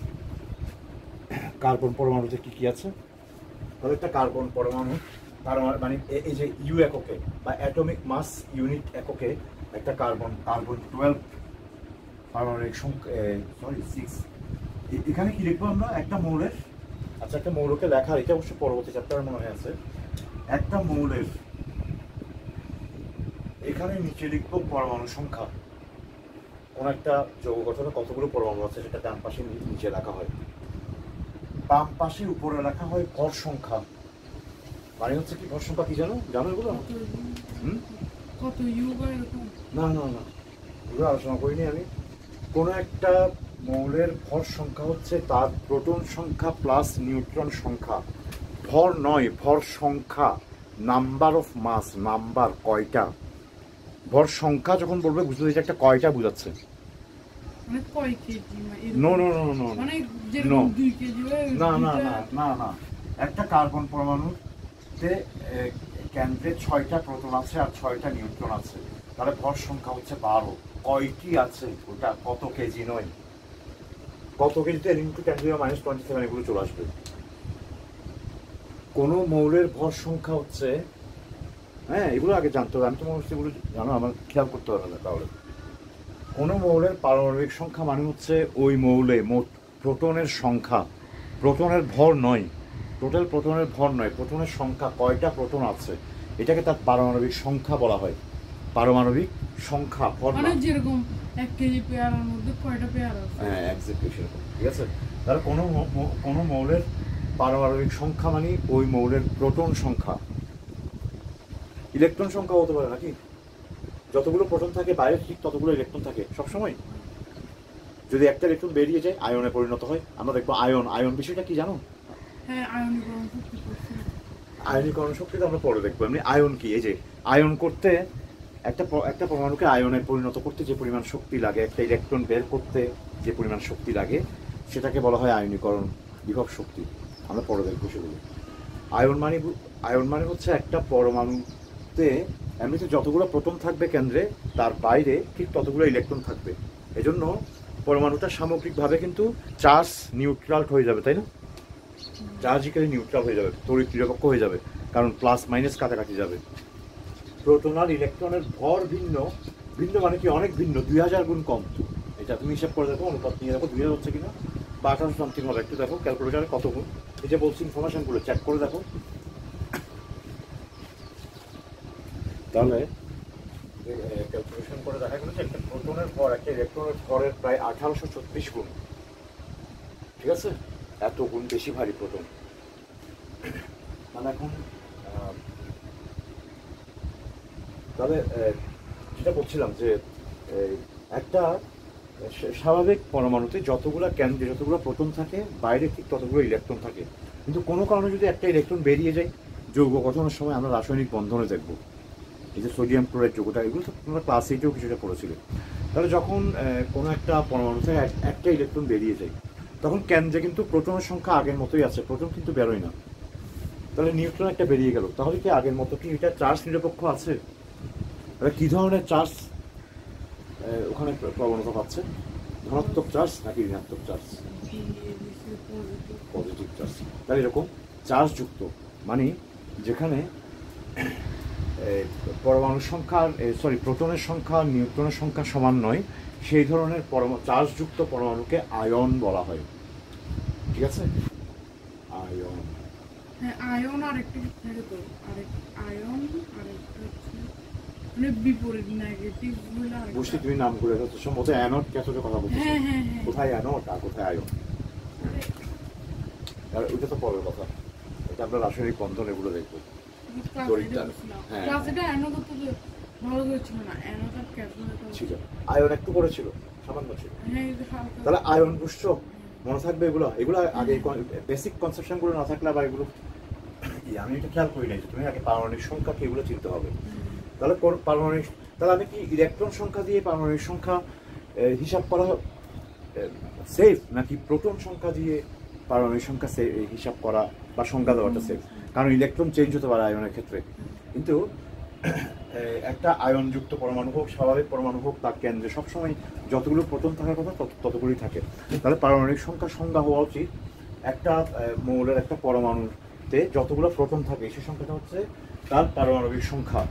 কার্বন পরমাণুতে কি আছে? তাহলে একটা কার্বন পরমাণু মানে এই যে ইউ এককে বা অ্যাটমিক মাস ইউনিট এককে একটা কার্বন 12 পারমাণবিক সংখ্যা 6। এখানে কি লিখবো আমরা? একটা মৌলের, আচ্ছা, একটা মৌলকে লেখার, এটা অবশ্য পরবর্তী চ্যাপ্টারে মনে হয় আছে। একটা মৌলের এখানে নিচে লিখবো পরমাণু সংখ্যা। কোন একটা যৌগ গঠনে কতগুলো পরমাণু আছে সেটা ডান পাশে নিচে লেখা হয়, বাম পাশে উপরে লেখা হয় ভর সংখ্যা। মানে হচ্ছে কি, ভর সংখ্যা কি জানো এগুলো? না, এগুলো আলোচনা করিনি আমি। কোনো একটা মৌলের ভর সংখ্যা হচ্ছে তার প্রোটন সংখ্যা প্লাস নিউট্রন সংখ্যা। ভর নয়, ভর সংখ্যা। নাম্বার অফ মাস, নাম্বার কয়টা, ভর সংখ্যা যখন বলবে বুঝতে যে একটা কয়টা বোঝাচ্ছে। মানে কয় KG no no no no মানে যেরকম 2 কেজি না না না না না, একটা কার্বন পরমাণুতে কেন্দ্রে 6টা প্রোটন আছে আর 6টা নিউট্রন আছে, তাহলে ভর সংখ্যা হচ্ছে 12। কয়টি আছে ওটা কত কেজি নয়, কত কেজিতে ইনটু 10⁻27 এগুলো চলে আসবে। কোন মৌলের ভর সংখ্যা হচ্ছে, হ্যাঁ এগুলো আগে জানতে হবে, আমি তো মনে হচ্ছে এগুলো জানো, আমার খেয়াল করতে হবে না। তাহলে কোনো মৌলের পারমাণবিক সংখ্যা মানে হচ্ছে ওই মৌলে মোট প্রোটনের সংখ্যা, প্রোটনের ভর নয়, টোটাল প্রোটনের ভর নয়, প্রোটনের সংখ্যা কয়টা প্রোটন আছে এটাকে তার পারমাণবিক সংখ্যা বলা হয়। পারমাণবিক সংখ্যা ভর মানে যেরকম 1 কেজি পেয়ারার মধ্যে কয়টা পেয়ারা আছে। হ্যাঁ এক্স্যাক্টলি সেরকম, ঠিক আছে। তাহলে কোনো মৌলের পারমাণবিক সংখ্যা মানে ওই মৌলের প্রোটন সংখ্যা। ইলেকট্রন সংখ্যা হতে পারে নাকি, যতগুলো প্রোটন থাকে বাইরে ঠিক ততগুলো ইলেকট্রন থাকে সবসময়। যদি একটা ইলেকট্রন বেরিয়ে যায় আয়নে পরিণত হয়। আমরা দেখবো আয়ন, আয়ন বিষয়টা কি জানো? হ্যাঁ আয়নীকরণ শক্তি করছে। আয়নীকরণ শক্তি তো আমরা পরে দেখবো। এমনি আয়ন কি, এই যে আয়ন করতে একটা পরমাণুকে আয়নে পরিণত করতে যে পরিমাণ শক্তি লাগে, একটা ইলেকট্রন বের করতে যে পরিমাণ শক্তি লাগে, সেটাকে বলা হয় আয়নীকরণ বিভব শক্তি। আমরা পরে দেখবো সেগুলো। আয়ন মানে হচ্ছে একটা পরমাণুতে এমনিতে যতগুলো প্রোটন থাকবে কেন্দ্রে, তার বাইরে ঠিক ততগুলো ইলেকট্রন থাকবে। এজন্য পরমাণুটা সামগ্রিকভাবে কিন্তু চার্জ নিউট্রাল হয়ে যাবে, তাই না? চার্জিক্যালি নিউট্রাল হয়ে যাবে, তড়িৎ নিরপেক্ষ হয়ে যাবে, কারণ প্লাস মাইনাস কাছাকাছি যাবে। প্রোটন আর ইলেকট্রনের ভর ভিন্ন, ভিন্ন মানে কি অনেক ভিন্ন, 2000 গুণ কম। এটা তুমি হিসাব করে দেখো, অনুপাত নিয়ে দেখো 2000 হচ্ছে কিনা, বা 1800 সামথিং হবে, একটু দেখো ক্যালকুলেটারে কত গুণ। এই যে বলছি ইনফরমেশনগুলো চেক করে দেখো। তাহলে ক্যালকুলেশন করে দেখা গেল যে একটা প্রোটনের ভর একটা ইলেকট্রনের ভরের প্রায় 1836 গুণ, ঠিক আছে? এত গুণ বেশি ভারী প্রোটন। মানে এখন তাহলে যেটা বলছিলাম যে একটা স্বাভাবিক পরমাণুতে যতগুলো কেন্দ্রে যতগুলো প্রোটন থাকে, বাইরে ঠিক ততগুলো ইলেকট্রন থাকে। কিন্তু কোনো কারণে যদি একটা ইলেকট্রন বেরিয়ে যায়, যৌগ গঠনের সময় আমরা রাসায়নিক বন্ধনে দেখব, এই যে সোডিয়াম ক্লোরাইড যৌগটা, এগুলো তো তোমরা ক্লাস 8-এও কিছুটা পড়েছিলে। তাহলে যখন কোনো একটা পরমাণু থেকে একটা ইলেকট্রন বেরিয়ে যায়, তখন কেন্দ্রে কিন্তু প্রোটনের সংখ্যা আগের মতোই আছে, প্রোটন কিন্তু বেরোয় না। তাহলে নিউট্রন একটা বেরিয়ে গেল, তাহলে কি আগের মতো কি এটা চার্জ নিরপেক্ষ আছে? তাহলে কী ধরনের চার্জ ওখানে প্রবণতা পাচ্ছে? ধনাত্মক চার্জ নাকি ঋণাত্মক চার্জ? Positive charge. তাহলে এরকম চার্জযুক্ত মানে যেখানে পরমাণুর সংখ্যা প্রোটনের সংখ্যা নিউট্রনের সংখ্যা সমান নয়, সেই ধরনের চার্জযুক্ত পরমাণুকে আয়ন বলা হয়, ঠিক আছে? আয়ন। হ্যাঁ আয়ন আরেকটা থাকে তো, আয়ন আরেকটা হচ্ছে মানে বিপরীত নেগেটিভ হলে আরেকটা। বুঝছি তুমি নামগুলো, হচ্ছে সম্ভবত অ্যানোড ক্যাথোডের কথা বলছো। হ্যাঁ হ্যাঁ হ্যাঁ। কোথায় অ্যানোড আর কোথায় আয়ন, আর ওইটা তো পরের কথা। এটা আমরা রাসায়নিক বন্ধন এগুলো দেখবো। হ্যাঁ ক্লাসে অ্যানোড তো ভালো করে ছিল না, অ্যানোড আর ক্যাথোড ছিল, আয়ন একটু করে ছিল, সামান্য ছিল। হ্যাঁ তাহলে আয়ন বুঝছো, মনে থাকবে এগুলো। এগুলো আগে বেসিক কনসেপশনগুলো না থাকলে আবার এগুলো আমি এটা খেয়াল করি নাই, তুমি আগে পারমাণবিক সংখ্যা কি এগুলো চিনতে হবে। তাহলে পারমাণবিক, তাহলে আমি কি ইলেকট্রন সংখ্যা দিয়ে পারমাণবিক সংখ্যা হিসাব করা সেফ, নাকি প্রোটন সংখ্যা দিয়ে পারমাণবিক সংখ্যা হিসাব করা বা সংখ্যা দেওয়াটা সেফ? কারণ ইলেকট্রন চেঞ্জ হতে পারে আয়নের ক্ষেত্রে, কিন্তু একটা আয়নযুক্ত পরমাণু হোক স্বাভাবিক পরমাণু হোক, তার কেন্দ্রে সবসময় যতগুলো প্রোটন থাকার কথা ততগুলোই থাকে। তাহলে পারমাণবিক সংখ্যা হওয়া উচিত একটা মৌলের একটা পরমাণুতে যতগুলো প্রোটন থাকে সেই সংখ্যাটা হচ্ছে তার পারমাণবিক সংখ্যা।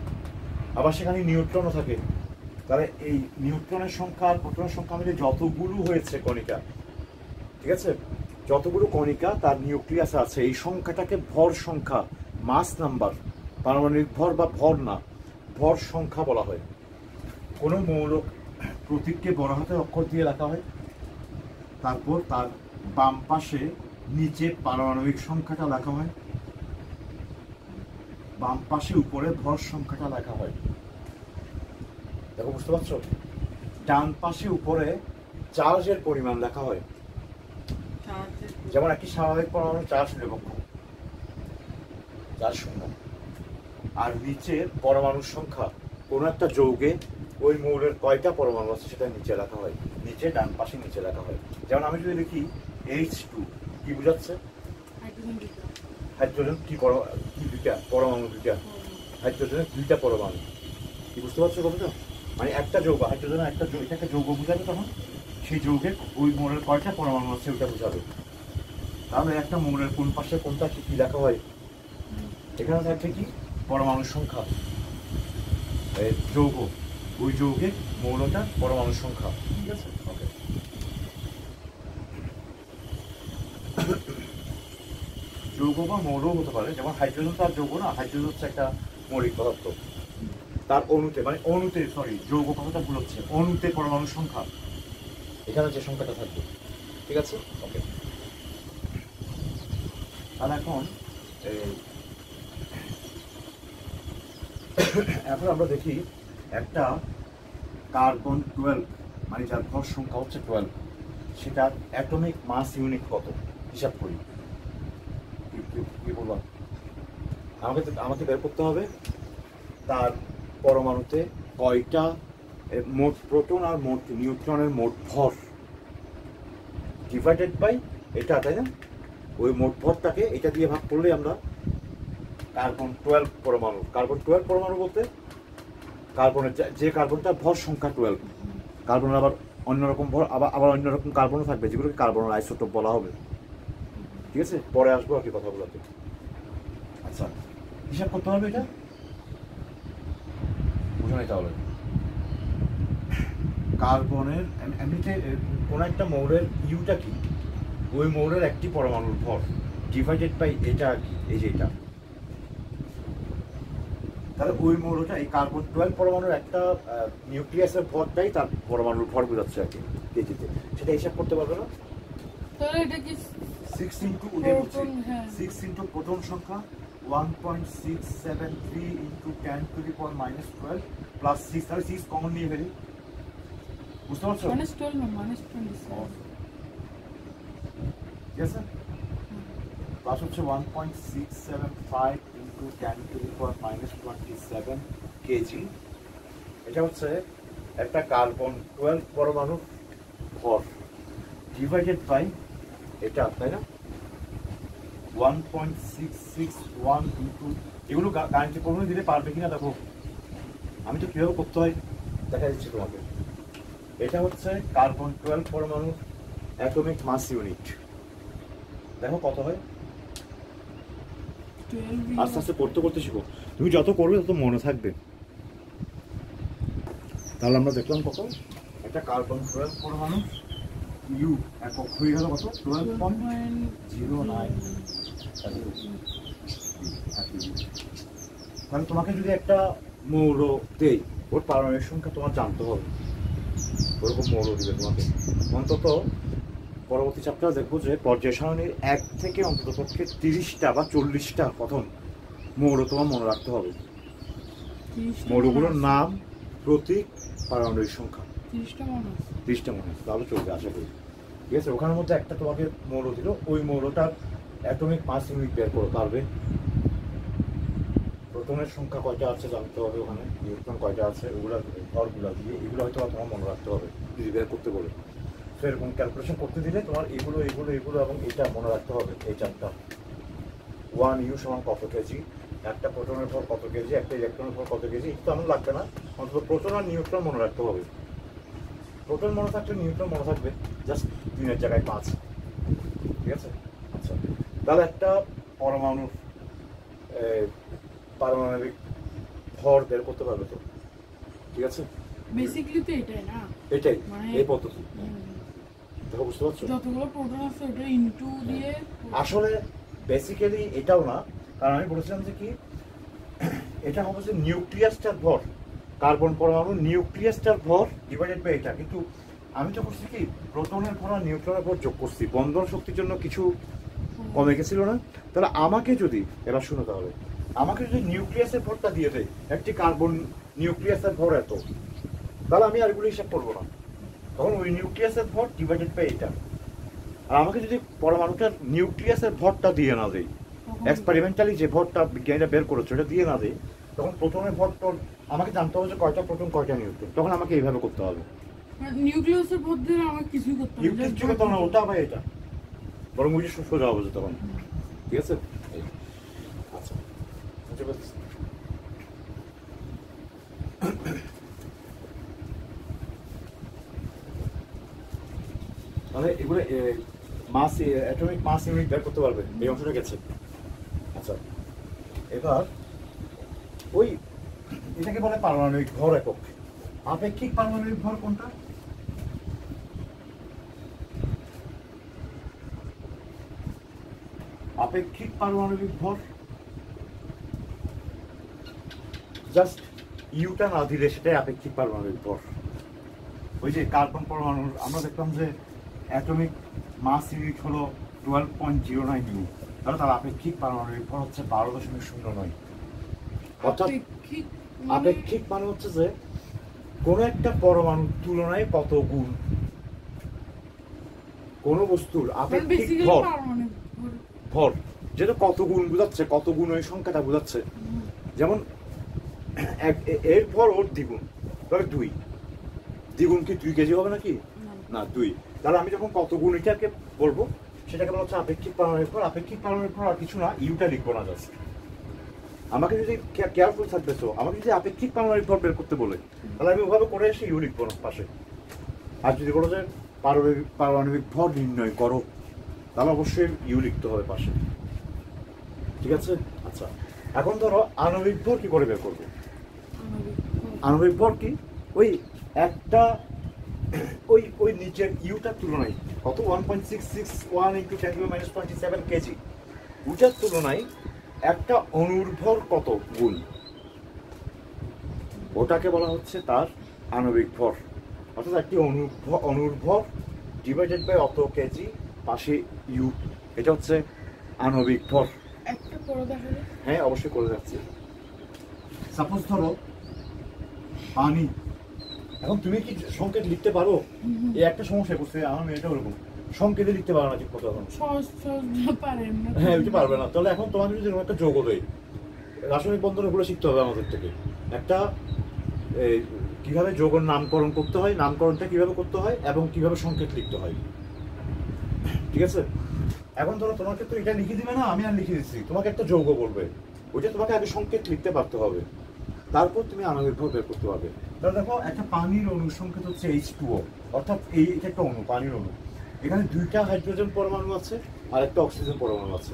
আবার সেখানে নিউট্রনও থাকে, তাহলে এই নিউট্রনের সংখ্যা আর প্রোটনের সংখ্যা মিলে যতগুলো হয়েছে কণিকা, ঠিক আছে, যতগুলো কণিকা তার নিউক্লিয়াসে আছে, এই সংখ্যাটাকে ভর সংখ্যা, মাস নাম্বার, পারমাণবিক ভর বা ভর না, ভর সংখ্যা বলা হয়। কোনো মৌল প্রতীককে বড় হাতের অক্ষর দিয়ে লেখা হয়, তারপর তার বাম পাশে নিচে পারমাণবিক সংখ্যাটা লেখা হয়, বাম পাশে উপরে ভর সংখ্যাটা লেখা হয়। দেখো বুঝতে পারছো? ডান পাশে উপরে চার্জের পরিমাণ লেখা হয়, যেমন একটি স্বাভাবিক পরমাণু চার্জ নিরপেক্ষ, চার্জ শূন্য। আর নিচের পরমাণুর সংখ্যা কোনো একটা যৌগে ওই মৌলের কয়টা পরমাণু আছে সেটা নিচে লেখা হয়, নিচে ডান পাশে নিচে লেখা হয়। যেমন আমি যদি লিখি H2, কি বোঝাচ্ছে? হাইড্রোজেন দুটো। হাইড্রোজেন কি দুইটা পরমাণু, দুইটা হাইড্রোজেনের দুইটা পরমাণু। কি বুঝতে পারছো কথাটা? মানে একটা যৌগ, হাইড্রোজেনের একটা যৌগ, এটা একটা যৌগ বোঝাবে, তখন সেই যৌগের ওই মৌলের কয়টা পরমাণু আছে ওইটা বোঝাবে। তাহলে একটা মৌলের কোন পাশে কোনটা কি লেখা হয়, এখানে থাকবে কি পরমাণুর সংখ্যা, যৌগ, ওই যৌগের মৌলটা পরমাণুর সংখ্যা। ঠিক আছে, ওকে। যৌগ বা মৌলও হতে পারে, যেমন হাইড্রোজেন তো আর যৌগ না, হাইড্রোজেন হচ্ছে একটা মৌলিক পদার্থ। তার অণুতে মানে অণুতে, সরি যৌগ কথাটা ভুল হচ্ছে, অণুতে পরমাণুর সংখ্যা এখানে যে সংখ্যাটা থাকবে। ঠিক আছে, ওকে। আর এখন এখন আমরা দেখি একটা কার্বন 12, মানে যার ভর সংখ্যা হচ্ছে 12, সেটার অ্যাটমিক মাস ইউনিট কত হিসাব করি। কি বললাম, আমাকে বের করতে হবে তার পরমাণুতে কয়টা মোট প্রোটন আর মোট নিউট্রনের মোট ভর ডিভাইডেড বাই এটা, তাই না? ওই মোট ভরটাকে এটা দিয়ে ভাগ করলে আমরা কার্বন 12 পরমাণু, কার্বন 12 পরমাণু বলতে কার্বনের যে কার্বনটা ভর সংখ্যা 12, কার্বনের আবার অন্যরকম ভর, আবার অন্যরকম কার্বনও থাকবে যেগুলোকে কার্বনের আইসোটোপ বলা হবে। ঠিক আছে, পরে আসবো আর কি কথা বলাতে। আচ্ছা, হিসাব করতে হবে এটা, বুঝো নাই তাহলে? কার্বনের এমনিতে কোনো একটা মৌলের ইউটা কি, ওই মৌলের একটি পরমাণুর ভর ডিভাইডেড বাই এটা আর কি, এই যে এটা। তাহলে ওই মৌলটা, এই কার্বন 12 পরমাণুর একটা নিউক্লিয়াসের ভরটাই তার পরমাণুর ভর বোঝাচ্ছে আর কি কেজিতে। সেটা হিসাব করতে পারবে না? তাহলে এটা কি 6 ইন্টু 6 ইন্টু প্রোটন সংখ্যা 1.673 into 10 to the power -12 plus 6, তাহলে 6 কমন নিয়ে ফেলি। বুঝতে পারছো? -12 না -27। ঠিক আছে, প্লাস হচ্ছে 1.675 into 10 to the power -27 KG. এটা হচ্ছে একটা কার্বন 12 পরমাণুর ভর ডিভাইডেড বাই এটা, তাই না? 1.661 ইন্টু, এগুলো গাণিতিক ফর্মুলা দিলে পারবে কিনা দেখো, আমি তো কীভাবে করতে হয় দেখা দিচ্ছি তোমাকে। এটা হচ্ছে কার্বন 12 পরমাণুর অ্যাটমিক মাস ইউনিট। দেখো কত হয়, আস্তে আস্তে করতে করতে শিখো, তুমি যত করবে তত মনে থাকবে। তাহলে আমরা দেখলাম কত, একটা কার্বন 12 পরমাণু ইউ একক হয়ে গেল কত, 12.09। তাহলে তোমাকে যদি একটা মৌল দেই, ওর পারমাণবিক সংখ্যা তোমার জানতে হবে, ওরকম মৌল দিবে তোমাকে। অন্তত পরবর্তী চ্যাপ্টারে দেখবো যে পর্যায় সারণীর 1 থেকে অন্তত পক্ষে 30টা বা 40টা প্রথম মৌল তোমার মনে রাখতে হবে। মৌলগুলোর নাম, প্রতীক, পারমাণবিক সংখ্যা 30টা মনে আছে, তাহলে চলবে আশা করি। ঠিক আছে, ওখানের মধ্যে একটা তোমাকে মৌল দিল, ওই মৌলটার অ্যাটমিক মাস ইউনিট বের করতে পারবে। প্রোটনের সংখ্যা কয়টা আছে জানতে হবে, ওখানে নিউট্রন কয়টা আছে, ওগুলা ভরগুলা দিয়ে এগুলো হয়তো তোমার মনে রাখতে হবে যদি বের করতে বলে। তো এরকম ক্যালকুলেশন করতে দিলে তোমার এগুলো এগুলো এগুলো এবং এটা মনে রাখতে হবে, এই চারটা। 1 ইউ সমান কত কেজি, একটা প্রোটনের ভর কত কেজি, একটা ইলেকট্রনের ভর কত কেজি, এটা তো আমার লাগবে না, অন্তত প্রোটন আর নিউট্রন মনে রাখতে হবে। প্রোটন মনে থাকলে নিউট্রন মনে থাকবে, জাস্ট 3-এর জায়গায় 5। ঠিক আছে, আচ্ছা। তাহলে একটা পরমাণুর পারমাণবিক ভর বের করতে পারবে তো? ঠিক আছে, বেসিক্যালি তো এটাই না, এটাই মানে এই পদ্ধতি। দেখো, বুঝতে পারছো? যতগুলো প্রোটন আছে ওটা ইনটু দিয়ে আসলে বেসিক্যালি এটাও না, কারণ আমি বলেছিলাম যে কি, এটা হবে যে নিউক্লিয়াসটার ভর, কার্বন পরমাণু নিউক্লিয়াসটার ভর ডিভাইডেড বাই এটা। কিন্তু আমি তো করছি কি, প্রোটনের ভর আর নিউট্রনের ভর যোগ করছি, বন্ধন শক্তির জন্য কিছু কমে গেছিল না? তাহলে আমাকে যদি, এবার শুনো তাহলে, আমাকে যদি নিউক্লিয়াসের ভরটা দিয়ে দেয়, একটি কার্বন নিউক্লিয়াসের ভর এত, তাহলে আমি আর এগুলো হিসাব করবো না, তখন ওই নিউক্লিয়াসের ভর ডিভাইডেড বাই এটা। আর আমাকে যদি পরমাণুটার নিউক্লিয়াসের ভরটা দিয়ে না দেয়, এক্সপেরিমেন্টালি যে ভরটা বিজ্ঞানীরা বের করেছে ওটা দিয়ে না দেয়, তখন প্রোটনের ভর তোর আমাকে জানতে হবে যে কয়টা প্রোটন কয়টা নিউট্রন, তখন আমাকে এইভাবে করতে হবে। নিউক্লিয়াসের মধ্যে আমার কিছুই করতে হবে না, কিছু করতে হবে না, ওটা আবার এটা বরং ওই যে সোজা হবে তখন। ঠিক আছে, এই। আচ্ছা বুঝতে পারছিস? তাহলে এগুলো মাস অ্যাটমিক মাস ইউনিট বের করতে পারবে, এই অংশটা গেছে। আচ্ছা এবার ওই এটাকে বলে পারমাণবিক ভর একক। আপেক্ষিক পারমাণবিক ভর কোনটা? আপেক্ষিক পারমাণবিক ভর জাস্ট ইউটা না দিলে সেটাই আপেক্ষিক পারমাণবিক ভর। ওই যে কার্বন পরমাণু আমরা দেখলাম যে অ্যাটমিক মাস ইউনিট হলো 12.09 ইউ, তাহলে তার আপেক্ষিক পারমাণবিক ভর হচ্ছে 12.09। অর্থাৎ আপেক্ষিক মানে হচ্ছে যে কোন একটা পরমাণুর তুলনায় কত গুণ কোন বস্তুর আপেক্ষিক ভর, ভর যেটা কত গুণ বোঝাচ্ছে, কত গুণ ওই সংখ্যাটা বোঝাচ্ছে। যেমন এর ভর ওর দ্বিগুণ, তবে 2 দ্বিগুণ কি 2 কেজি হবে নাকি? না 2। তাহলে আমি যখন কত গুণ এটাকে বলবো সেটাকে বলা হচ্ছে আপেক্ষিক পারমাণবিক ভর। আপেক্ষিক পারমাণবিক ভর আর কিছু না, ইউটা লিখবো না জাস্ট। আমাকে যদি কেয়ারফুল থাকবে তো আমাকে যদি আপেক্ষিক পারমাণবিক ভর বের করতে বলে তাহলে আমি ওভাবে করে এসে ইউ লিখবো না পাশে। আর যদি বলো যে পারমাণবিক ভর নির্ণয় করো তাহলে অবশ্যই ইউ লিখতে হবে পাশে। ঠিক আছে? আচ্ছা এখন ধরো আণবিক ভর কি করে বের করবো? আণবিক ভর কি ওই একটা ওই ওই নিচের ইউটার তুলনায় কত 1.661 × 10⁻⁻27 কেজি, ওটার তুলনায় একটা অণুর ভর কত গুণ, ওটাকে বলা হচ্ছে তার আণবিক ভর। অর্থাৎ একটি অণুর ভর ডিভাইডেড বাই অত কেজি পাশে ইউ, এটা হচ্ছে আণবিক ভর। একটা করে দেখালে? হ্যাঁ অবশ্যই করে যাচ্ছি। সাপোজ ধরো পানি, এখন তুমি কি সংকেত লিখতে পারো? এই একটা সমস্যা করছে আমার মেয়েটা ওরকম সংকেতে লিখতে পারো না ঠিক মতো। এখন হ্যাঁ ওইটা পারবে না। তাহলে এখন তোমাকে যদি একটা যোগ দেয়, রাসায়নিক বন্ধনগুলো শিখতে হবে আমাদের থেকে। একটা কিভাবে যোগের নামকরণ করতে হয়, নামকরণটা কিভাবে করতে হয় এবং কিভাবে সংকেত লিখতে হয়। ঠিক আছে? এখন ধরো তোমাকে তো এটা লিখে দিবে না, আমি আর লিখে দিচ্ছি, তোমাকে একটা যৌগ বলবে, ওইটা তোমাকে আগে সংকেত লিখতে পারতে হবে, তারপর তুমি আণবিক ভর বের করতে পারবে। তাহলে দেখো একটা পানির অণুর সংকেত হচ্ছে H2O, অর্থাৎ এটা একটা অণু, পানির অণু। এখানে 2টা হাইড্রোজেন পরমাণু আছে আর একটা অক্সিজেন পরমাণু আছে।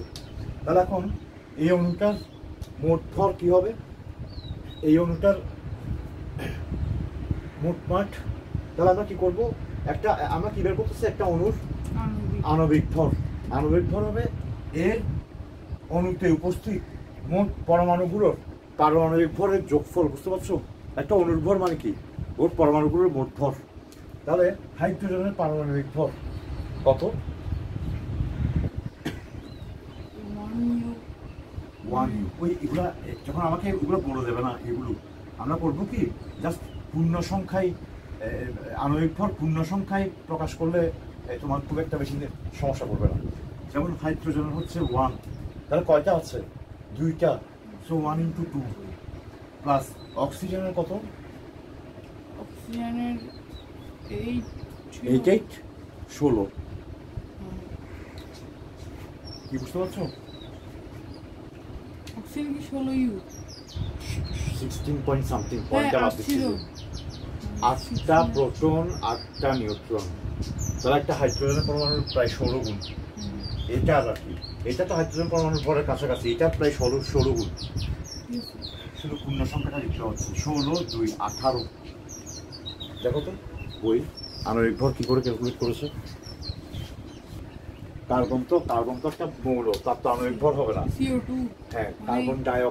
তাহলে এখন এই অণুটার মোট ভর কি হবে? এই অণুটার মোট মাঠ। তাহলে আমরা কি করব, আমরা কি বের করতেছি একটা অণুর আণবিক ভর। আণবিক ভর হবে এর অণুতে উপস্থিত মোট পরমাণুগুলোর পারমাণবিক ভরের যোগফল। বুঝতে পারছো? একটা অণুর ভর মানে কি ওর পরমাণুগুলোর মোট ভর। তাহলে হাইড্রোজেনের পারমাণবিক ভর কত? 1 ইউ। ওই এগুলা যখন আমাকে এগুলো বলে দেবে না, এগুলো আমরা করবো কি জাস্ট পূর্ণ সংখ্যায় আণবিক ভর পূর্ণ সংখ্যায় প্রকাশ করলে তোমার খুব একটা বেশি সমস্যা পড়বে না। যেমন হাইড্রোজেনের হচ্ছে 1, তাহলে কয়টা আছে? 2টা, সো 1 × 2 প্লাস অক্সিজেনের কত? অক্সিজেনের 8 16। কি বুঝতে পারছো? অক্সিজেন কি 16 ইউ? 16 পয়েন্ট সামথিং পয়েন্টটা বাদ দিচ্ছি। 8টা প্রোটন 8টা নিউট্রন, তাহলে একটা হাইড্রোজেনের পরমাণুর প্রায় 16 গুণ। এটা আর কি, এটা তো হাইড্রোজেন পরমাণুর ভরের কাছাকাছি, এটা প্রায় 16 গুণ। শুধু পূর্ণ সংখ্যাটা লিখতে হচ্ছে 16 2 18। দেখো তো ওই আণবিক ভর কি করে ক্যালকুলেট করেছে। কার্বন তো একটা মৌল, তার তো আণবিক ভর হবে না। CO2। হ্যাঁ কার্বন ডাই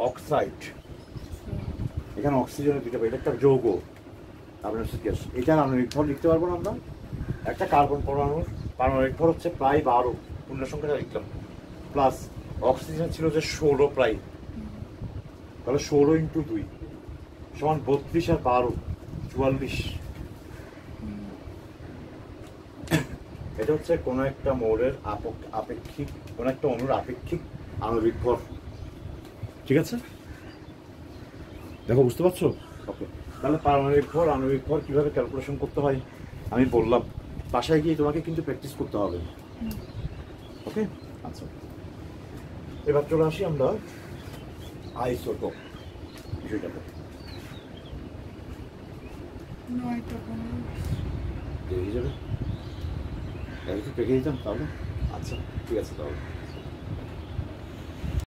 অক্সাইড, এখানে অক্সিজেনের 2টা পাই, এটা একটা যৌগ কার্বন গ্যাস। এটার আণবিক ভর লিখতে পারবো না আমরা। একটা কার্বন পরমাণুর পারমাণবিক ভর হচ্ছে প্রায় 12, পূর্ণ সংখ্যাটা লিখলাম, প্লাস অক্সিজেন ছিল যে 16 প্রায়, তাহলে 16 × 2 সমান 32 আর 12 44। এটা হচ্ছে কোনো একটা মৌলের আপেক্ষিক, কোনো একটা অণুর আপেক্ষিক আণবিক ভর। ঠিক আছে, দেখো বুঝতে পারছো? ওকে, তাহলে পারমাণবিক ভর আণবিক ভর কীভাবে ক্যালকুলেশন করতে হয় আমি বললাম, বাসায় গিয়ে তোমাকে কিন্তু প্র্যাকটিস করতে হবে। ওকে, আচ্ছা, এবার চলে আসি আমরা আইসোটোপ বিষয়টাতে। 9টা 15 দেখে যাবে, দেখে দিতাম তাহলে। আচ্ছা ঠিক আছে তাহলে।